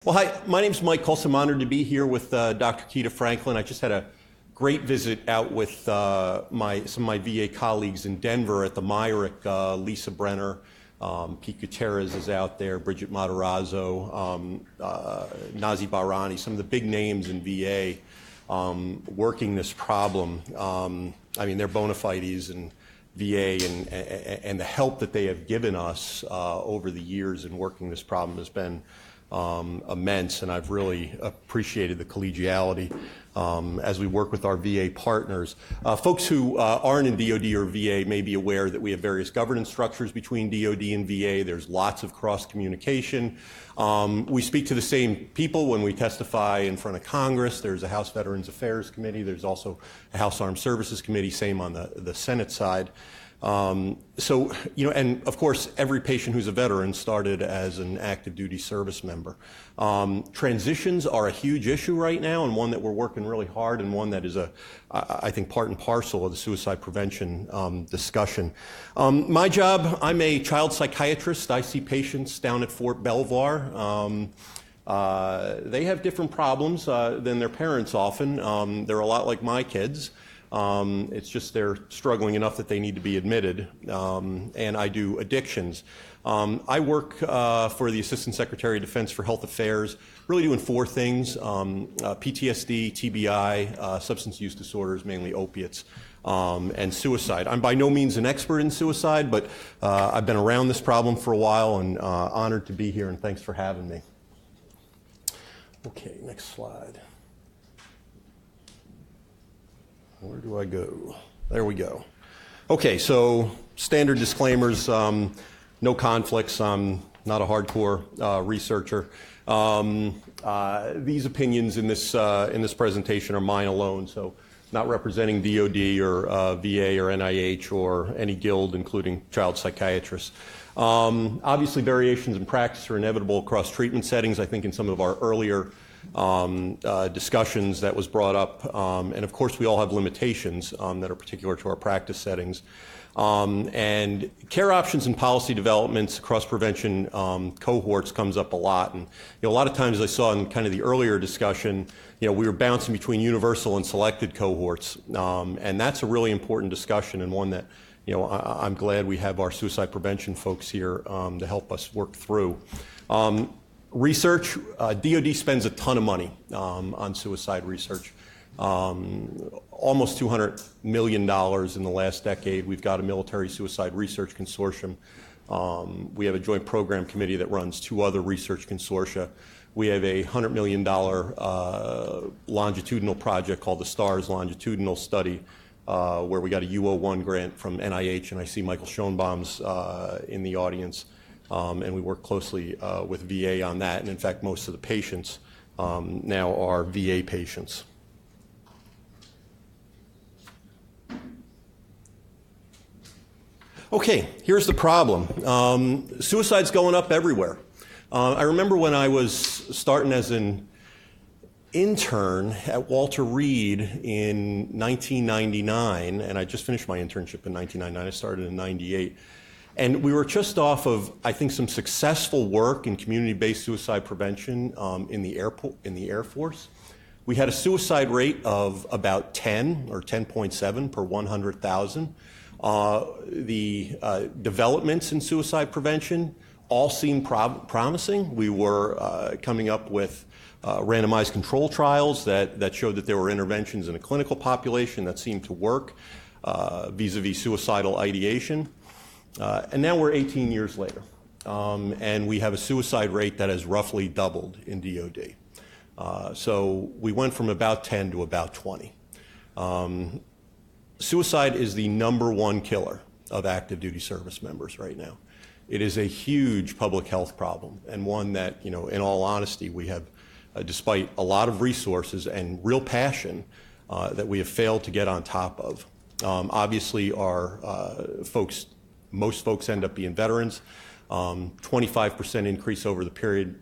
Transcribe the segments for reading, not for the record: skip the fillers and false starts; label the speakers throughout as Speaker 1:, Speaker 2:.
Speaker 1: Well, hi, my name's Mike Colston. I'm honored to be here with Dr. Keita Franklin. I just had a great visit out with some of my VA colleagues in Denver at the Myrick. Lisa Brenner, Pete Gutierrez is out there, Bridget Matarazzo, Nazi Barani, some of the big names in VA working this problem. I mean, they're bona fides in VA, and the help that they have given us over the years in working this problem has been immense, and I've really appreciated the collegiality as we work with our VA partners. Folks who aren't in DoD or VA may be aware that we have various governance structures between DoD and VA. There's lots of cross-communication. We speak to the same people when we testify in front of Congress. There's a House Veterans Affairs Committee. There's also a House Armed Services Committee, same on the Senate side. So, and of course, every patient who's a veteran started as an active duty service member. Transitions are a huge issue right now, and one that we're working really hard, and one that is I think, part and parcel of the suicide prevention discussion. My job, I'm a child psychiatrist. I see patients down at Fort Belvoir. They have different problems than their parents often. They're a lot like my kids. It's just they're struggling enough that they need to be admitted, and I do addictions. I work for the Assistant Secretary of Defense for Health Affairs, really doing four things: PTSD, TBI, substance use disorders, mainly opiates, and suicide. I'm by no means an expert in suicide, but I've been around this problem for a while, and honored to be here, and thanks for having me. Okay, next slide. Where do I go? There we go. Okay, so standard disclaimers, no conflicts. I'm not a hardcore researcher. These opinions in this presentation are mine alone, so not representing DoD or VA or NIH or any guild, including child psychiatrists. Obviously, variations in practice are inevitable across treatment settings. I think in some of our earlier discussions that was brought up, and of course we all have limitations that are particular to our practice settings. And care options and policy developments across prevention cohorts comes up a lot. And a lot of times I saw in kind of the earlier discussion, we were bouncing between universal and selected cohorts, and that's a really important discussion, and one that I'm glad we have our suicide prevention folks here to help us work through. Research, DoD spends a ton of money on suicide research, almost $200 million in the last decade. We've got a military suicide research consortium. We have a joint program committee that runs two other research consortia. We have a $100 million longitudinal project called the STARS Longitudinal Study, where we got a U01 grant from NIH, and I see Michael Schoenbaum's in the audience. And we work closely with VA on that. And in fact, most of the patients now are VA patients. Okay, here's the problem. Suicide's going up everywhere. I remember when I was starting as an intern at Walter Reed in 1999, and I just finished my internship in 1999. I started in 98. And we were just off of, I think, some successful work in community-based suicide prevention in the Air Force. We had a suicide rate of about 10 or 10.7 per 100,000. The developments in suicide prevention all seemed promising. We were coming up with randomized control trials that showed that there were interventions in a clinical population that seemed to work vis-a-vis suicidal ideation. And now we're 18 years later, and we have a suicide rate that has roughly doubled in DoD. So we went from about 10 to about 20. Suicide is the #1 killer of active duty service members right now. It is a huge public health problem, and one that, in all honesty, we have, despite a lot of resources and real passion, that we have failed to get on top of. Obviously, most folks end up being veterans. 25% increase over the period.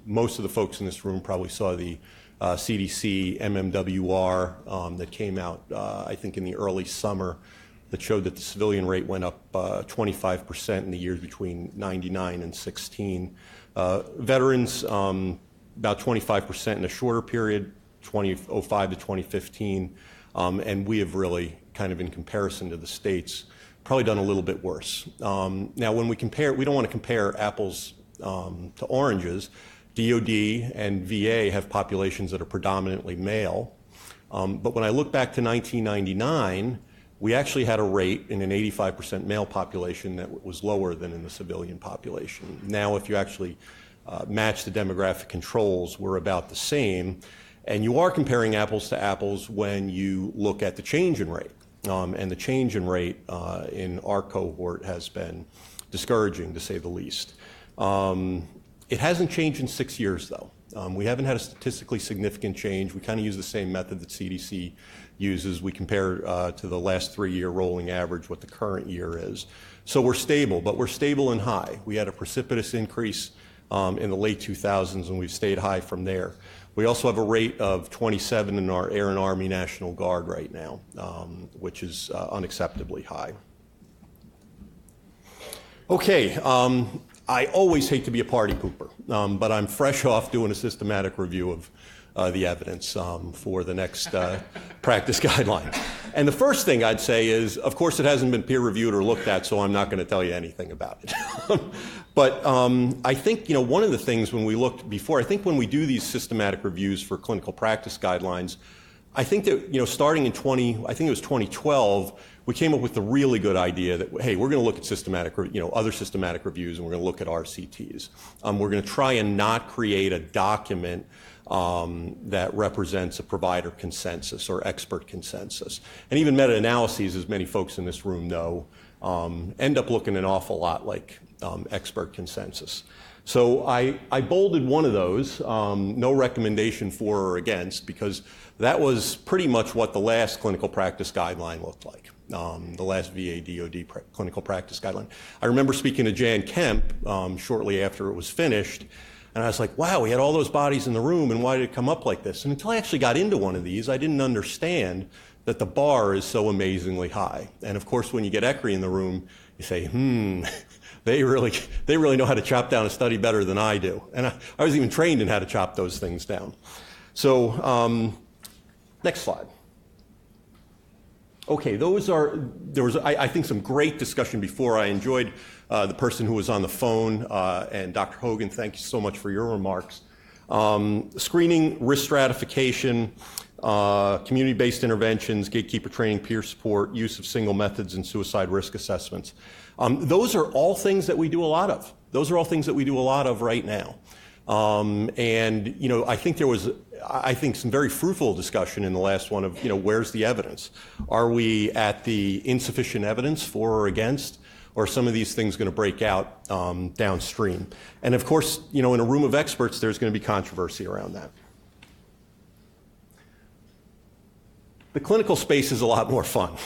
Speaker 1: Most of the folks in this room probably saw the CDC MMWR that came out, I think, in the early summer, that showed that the civilian rate went up 25% in the years between 99 and 16. Veterans about 25% in a shorter period, 2005 to 2015, and we have really kind of in comparison to the states, probably done a little bit worse. Now when we compare, we don't want to compare apples to oranges. DOD and VA have populations that are predominantly male, but when I look back to 1999, we actually had a rate in an 85% male population that was lower than in the civilian population. Now, if you actually match the demographic controls, we're about the same. And you are comparing apples to apples when you look at the change in rate. And the change in rate in our cohort has been discouraging, to say the least. It hasn't changed in 6 years, though. We haven't had a statistically significant change. We kind of use the same method that CDC uses. We compare to the last 3-year rolling average what the current year is. So we're stable, but we're stable and high. We had a precipitous increase in the late 2000s, and we've stayed high from there. We also have a rate of 27 in our Air and Army National Guard right now, which is unacceptably high. Okay, I always hate to be a party pooper, but I'm fresh off doing a systematic review of the evidence for the next practice guideline. And the first thing I'd say is, of course, it hasn't been peer reviewed or looked at, so I'm not going to tell you anything about it. But I think, one of the things when we looked before, I think when we do these systematic reviews for clinical practice guidelines, I think that, starting in 2012, we came up with the really good idea that, hey, we're going to look at other systematic reviews, and we're going to look at RCTs. We're going to try and not create a document that represents a provider consensus or expert consensus. And even meta-analyses, as many folks in this room know, end up looking an awful lot like expert consensus. So I bolded one of those, no recommendation for or against, because that was pretty much what the last clinical practice guideline looked like, the last VA-DOD clinical practice guideline. I remember speaking to Jan Kemp shortly after it was finished, and I was like, wow, we had all those bodies in the room, and why did it come up like this? And until I actually got into one of these, I didn't understand that the bar is so amazingly high. And of course, when you get ECRI in the room, you say, they really know how to chop down a study better than I do. And I was even trained in how to chop those things down. So next slide. Okay, there was, I think, some great discussion before. I enjoyed the person who was on the phone, and Dr. Hogan, thank you so much for your remarks. Screening, risk stratification, community-based interventions, gatekeeper training, peer support, use of single methods, and suicide risk assessments. Those are all things that we do a lot of. Those are all things that we do a lot of right now. And, I think there was, some very fruitful discussion in the last one of, where's the evidence? Are we at the insufficient evidence for or against? Or are some of these things going to break out downstream? And of course, in a room of experts, there's going to be controversy around that. The clinical space is a lot more fun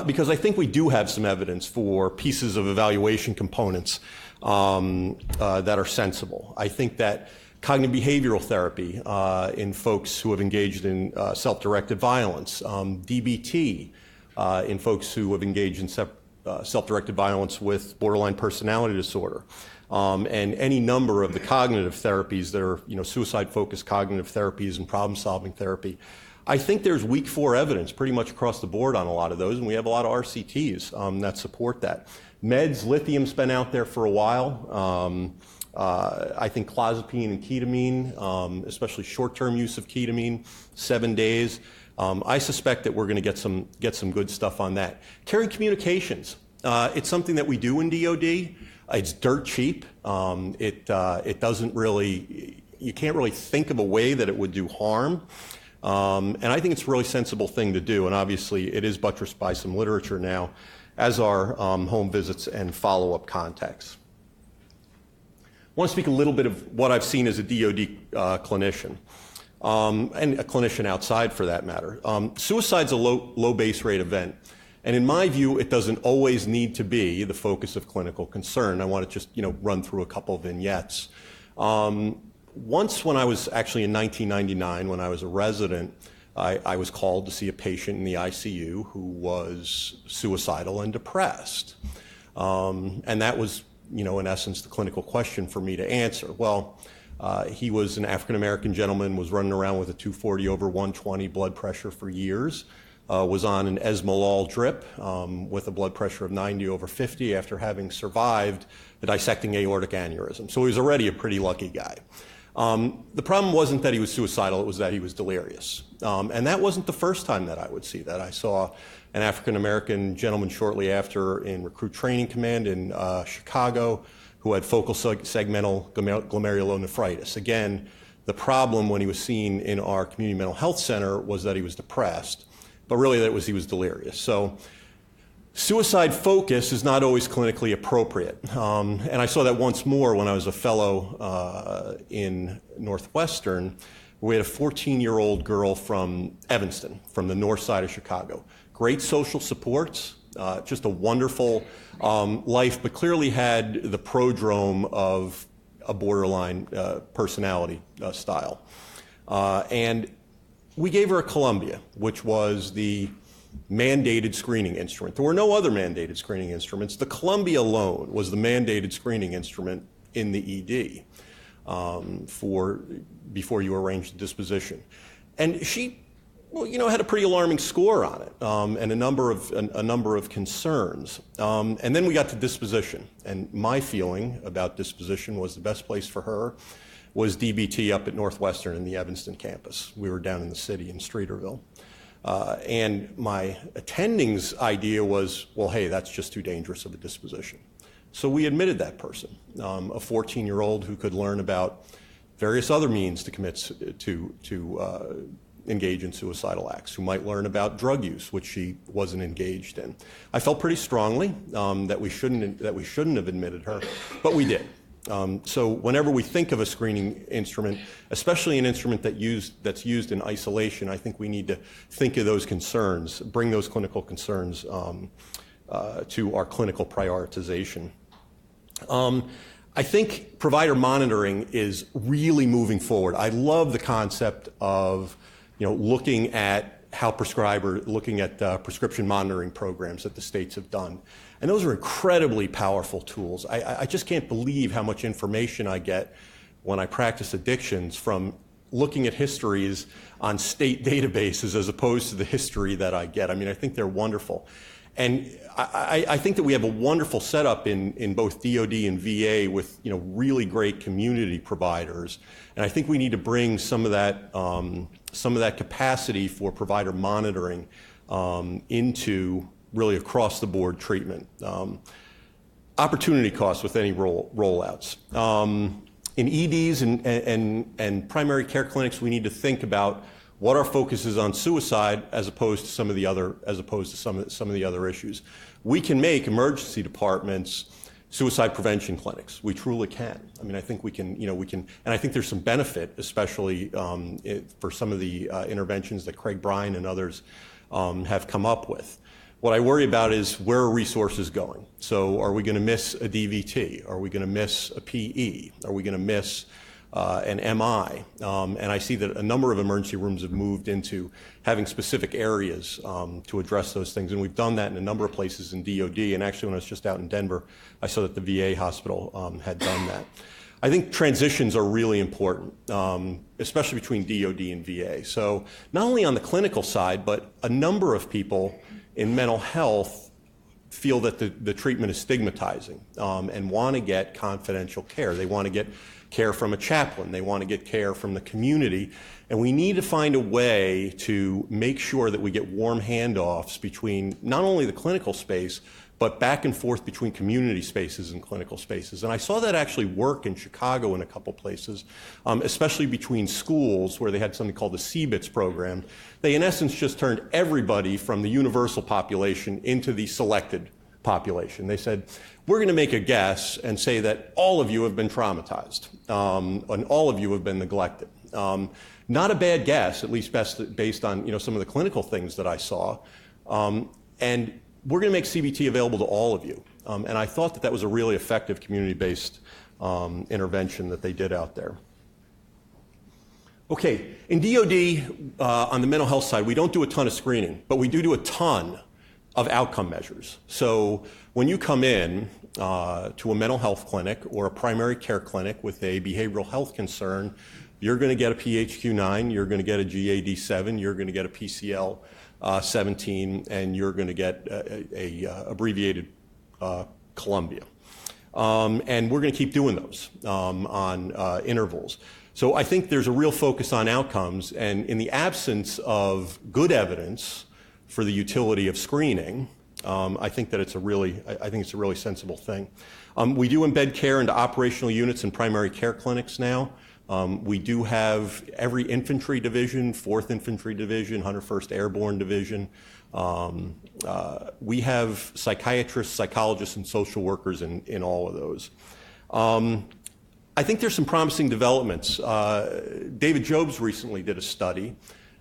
Speaker 1: because I think we do have some evidence for pieces of evaluation components that are sensible. I think that cognitive behavioral therapy in folks who have engaged in self-directed violence, DBT in folks who have engaged in self-directed violence with borderline personality disorder, and any number of the cognitive therapies that are, suicide-focused cognitive therapies and problem-solving therapy. I think there's week 4 evidence pretty much across the board on a lot of those, and we have a lot of RCTs that support that. Meds, lithium's been out there for a while. I think clozapine and ketamine, especially short-term use of ketamine, 7 days. I suspect that we're going to get some good stuff on that. Caring communications. It's something that we do in DOD. It's dirt cheap. It doesn't really, you can't really think of a way that it would do harm. And I think it's a really sensible thing to do. And obviously, it is buttressed by some literature now, as are home visits and follow-up contacts. I want to speak a little bit of what I've seen as a DOD clinician. And a clinician outside for that matter. Suicide's a low base rate event. And in my view, it doesn't always need to be the focus of clinical concern. I want to just, run through a couple of vignettes. Once when I was actually in 1999, when I was a resident, I was called to see a patient in the ICU who was suicidal and depressed. And that was, in essence, the clinical question for me to answer. Well, He was an African-American gentleman, was running around with a 240 over 120 blood pressure for years, was on an esmolol drip with a blood pressure of 90 over 50 after having survived a dissecting aortic aneurysm. So he was already a pretty lucky guy. The problem wasn't that he was suicidal, it was that he was delirious. And that wasn't the first time that I would see that. I saw an African-American gentleman shortly after in Recruit Training Command in Chicago who had focal segmental glomerulonephritis. Again, the problem when he was seen in our community mental health center was that he was depressed, but really that was he was delirious. So suicide focus is not always clinically appropriate. And I saw that once more when I was a fellow in Northwestern. We had a 14-year-old girl from Evanston, from the north side of Chicago. Great social supports, just a wonderful life, but clearly had the prodrome of a borderline personality style. And we gave her a Columbia, which was the mandated screening instrument. There were no other mandated screening instruments. The Columbia alone was the mandated screening instrument in the ED before you arranged the disposition. And she, well, you know, had a pretty alarming score on it and a number of concerns. And then we got to disposition. And my feeling about disposition was the best place for her was DBT up at Northwestern in the Evanston campus. We were down in the city in Streeterville. And my attending's idea was, well, hey, that's just too dangerous of a disposition. So we admitted that person, a 14-year-old who could learn about various other means to engage in suicidal acts, who might learn about drug use, which she wasn't engaged in. I felt pretty strongly that we shouldn't have admitted her, but we did. So whenever we think of a screening instrument, especially an instrument that's used in isolation, I think we need to think of those concerns, bring those clinical concerns to our clinical prioritization. I think provider monitoring is really moving forward. I love the concept of, you know, looking at prescription monitoring programs that the states have done. And those are incredibly powerful tools. I just can't believe how much information I get when I practice addictions from looking at histories on state databases as opposed to the history that I get. I mean, I think they're wonderful. And I think that we have a wonderful setup in both DOD and VA with, you know, really great community providers. And I think we need to bring some of that capacity for provider monitoring into really across the board treatment. Opportunity costs with any rollouts. In EDs and primary care clinics, we need to think about what our focus is on suicide as opposed to some of the other issues. We can make emergency departments suicide prevention clinics. We truly can. I mean, I think we can, and I think there's some benefit, especially for some of the interventions that Craig Bryan and others have come up with. What I worry about is where are resources going? So are we going to miss a DVT? Are we going to miss a PE? Are we going to miss an MI? And I see that a number of emergency rooms have moved into having specific areas to address those things. And we've done that in a number of places in DOD. And actually, when I was just out in Denver, I saw that the VA hospital had done that. I think transitions are really important, especially between DOD and VA. So not only on the clinical side, but a number of people in mental health feel that the treatment is stigmatizing and want to get confidential care. They want to get care from a chaplain. They want to get care from the community. And we need to find a way to make sure that we get warm handoffs between not only the clinical space, but back and forth between community spaces and clinical spaces. And I saw that actually work in Chicago in a couple places, especially between schools where they had something called the CBITS program. They, in essence, just turned everybody from the universal population into the selected population. They said, we're going to make a guess and say that all of you have been traumatized and all of you have been neglected. Not a bad guess, at least based on some of the clinical things that I saw. And we're going to make CBT available to all of you. And I thought that was a really effective community-based intervention that they did out there. Okay, in DOD, on the mental health side, we don't do a ton of screening, but we do a ton of outcome measures. So when you come in to a mental health clinic or a primary care clinic with a behavioral health concern, you're going to get a PHQ-9, you're going to get a GAD-7, you're going to get a PCL-17, and you're going to get a abbreviated Columbia. And we're going to keep doing those on intervals. So I think there's a real focus on outcomes, and in the absence of good evidence for the utility of screening, I think that it's a really sensible thing. We do embed care into operational units in primary care clinics now. We do have every infantry division, 4th Infantry Division, 101st Airborne Division. We have psychiatrists, psychologists, and social workers in all of those. I think there's some promising developments. David Jobs recently did a study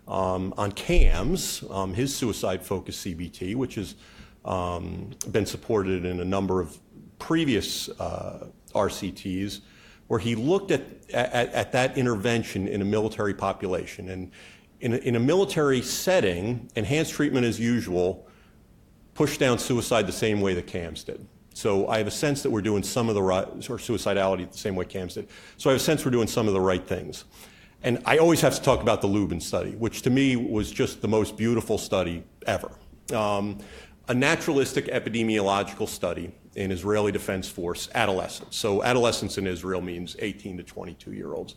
Speaker 1: on CAMS, his suicide-focused CBT, which has been supported in a number of previous RCTs, where he looked at that intervention in a military population. And in a military setting, enhanced treatment as usual pushed down suicide the same way that CAMS did. So I have a sense that we're doing some of the right, or suicidality the same way CAMS did. So I have a sense we're doing some of the right things. And I always have to talk about the Lubin study, which to me was just the most beautiful study ever. A naturalistic epidemiological study in Israeli Defense Force adolescents. So adolescents in Israel means 18 to 22-year-olds.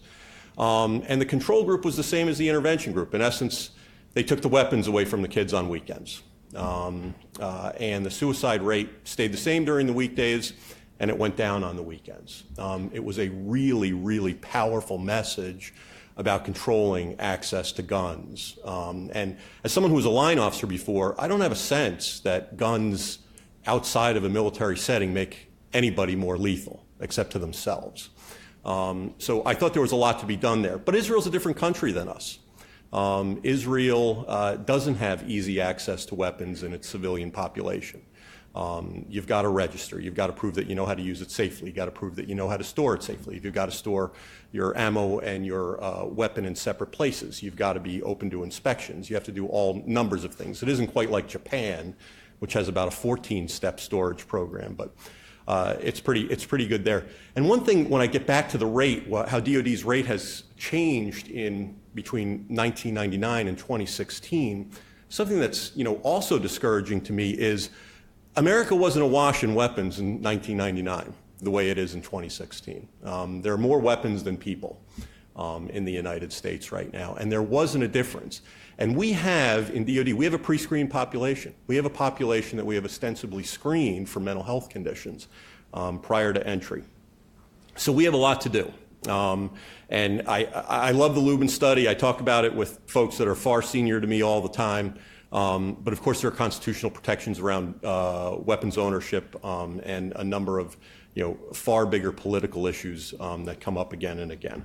Speaker 1: And the control group was the same as the intervention group. In essence, they took the weapons away from the kids on weekends. And the suicide rate stayed the same during the weekdays, and it went down on the weekends. It was a really, really powerful message about controlling access to guns. And as someone who was a line officer before, I don't have a sense that guns outside of a military setting make anybody more lethal, except to themselves. So I thought there was a lot to be done there. But Israel's a different country than us. Israel doesn't have easy access to weapons in its civilian population. You've got to register. You've got to prove that you know how to use it safely. You've got to prove that you know how to store it safely. You've got to store your ammo and your weapon in separate places. You've got to be open to inspections. You have to do all numbers of things. It isn't quite like Japan, which has about a 14-step storage program, but it's pretty good there. And one thing, when I get back to the rate, how DoD's rate has changed between 1999 and 2016, something that's also discouraging to me is America wasn't awash in weapons in 1999 the way it is in 2016. There are more weapons than people in the United States right now, and there wasn't a difference. And we have, in DoD, we have a pre-screened population. We have a population that we have ostensibly screened for mental health conditions prior to entry. So we have a lot to do. And I love the Lubin study. I talk about it with folks that are far senior to me all the time. But of course, there are constitutional protections around weapons ownership and a number of far bigger political issues that come up again and again.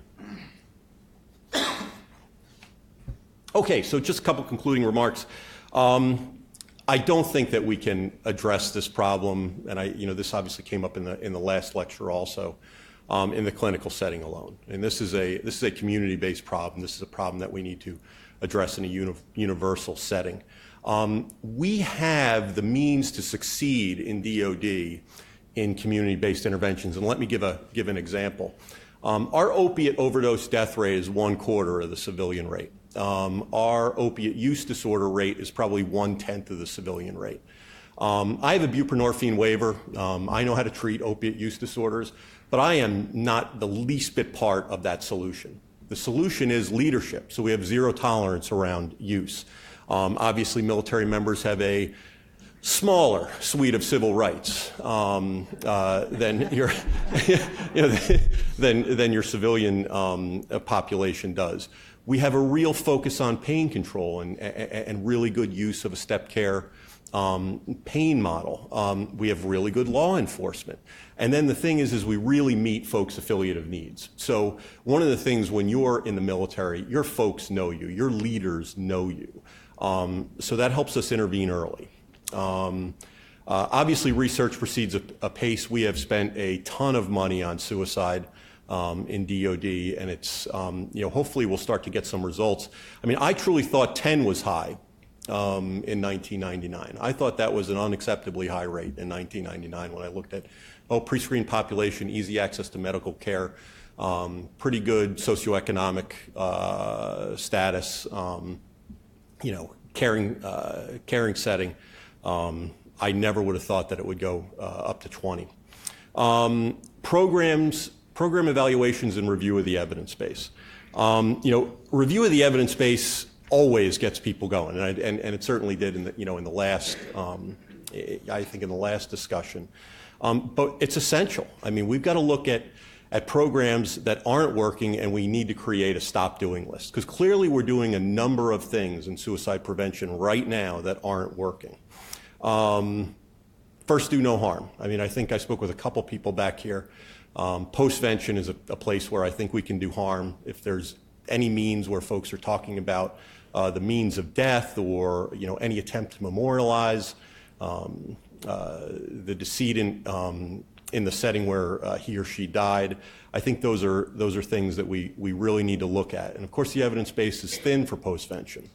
Speaker 1: Okay, so just a couple concluding remarks. I don't think that we can address this problem, and this obviously came up in the last lecture also, in the clinical setting alone. And this is a community-based problem. This is a problem that we need to address in a universal setting. We have the means to succeed in DoD in community-based interventions, and let me give an example. Our opiate overdose death rate is 1/4 of the civilian rate. Our opiate use disorder rate is probably 1/10 of the civilian rate. I have a buprenorphine waiver. I know how to treat opiate use disorders, but I am not the least bit part of that solution. The solution is leadership, so we have zero tolerance around use. Obviously, military members have a smaller suite of civil rights than your than your civilian population does. We have a real focus on pain control and really good use of a step care pain model. We have really good law enforcement. And then the thing is we really meet folks' affiliative needs. So one of the things when you're in the military, your folks know you, your leaders know you. So that helps us intervene early. Obviously, research proceeds apace. We have spent a ton of money on suicide in DoD, and it's hopefully we'll start to get some results. I mean, I truly thought 10 was high in 1999. I thought that was an unacceptably high rate in 1999 when I looked at, pre-screened population, easy access to medical care, pretty good socioeconomic status, caring setting. I never would have thought that it would go up to 20. Program evaluations and review of the evidence base. Review of the evidence base always gets people going, and it certainly did in the last, I think in the last discussion. But it's essential. I mean, we've got to look at programs that aren't working, and we need to create a stop doing list, because clearly we're doing a number of things in suicide prevention right now that aren't working. First, do no harm. I mean, I think I spoke with a couple people back here. Postvention is a place where I think we can do harm. If there's any means where folks are talking about the means of death, or any attempt to memorialize the decedent in the setting where he or she died, I think those are things that we really need to look at. And of course, the evidence base is thin for postvention.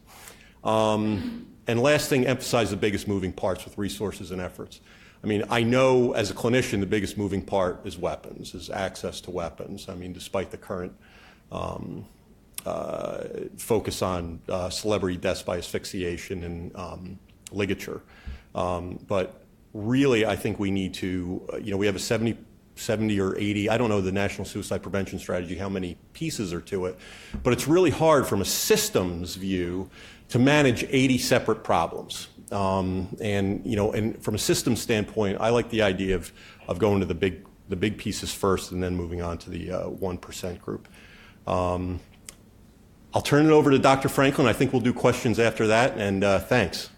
Speaker 1: And last thing, emphasize the biggest moving parts with resources and efforts. I mean, I know as a clinician, the biggest moving part is weapons, is access to weapons. I mean, despite the current focus on celebrity deaths by asphyxiation and ligature. But really, I think we need to, we have a 70 or 80, I don't know the National Suicide Prevention Strategy, how many pieces are to it, but it's really hard from a systems view to manage 80 separate problems. And from a systems standpoint, I like the idea of going to the big pieces first and then moving on to the 1% group. I'll turn it over to Dr. Franklin. I think we'll do questions after that, and thanks.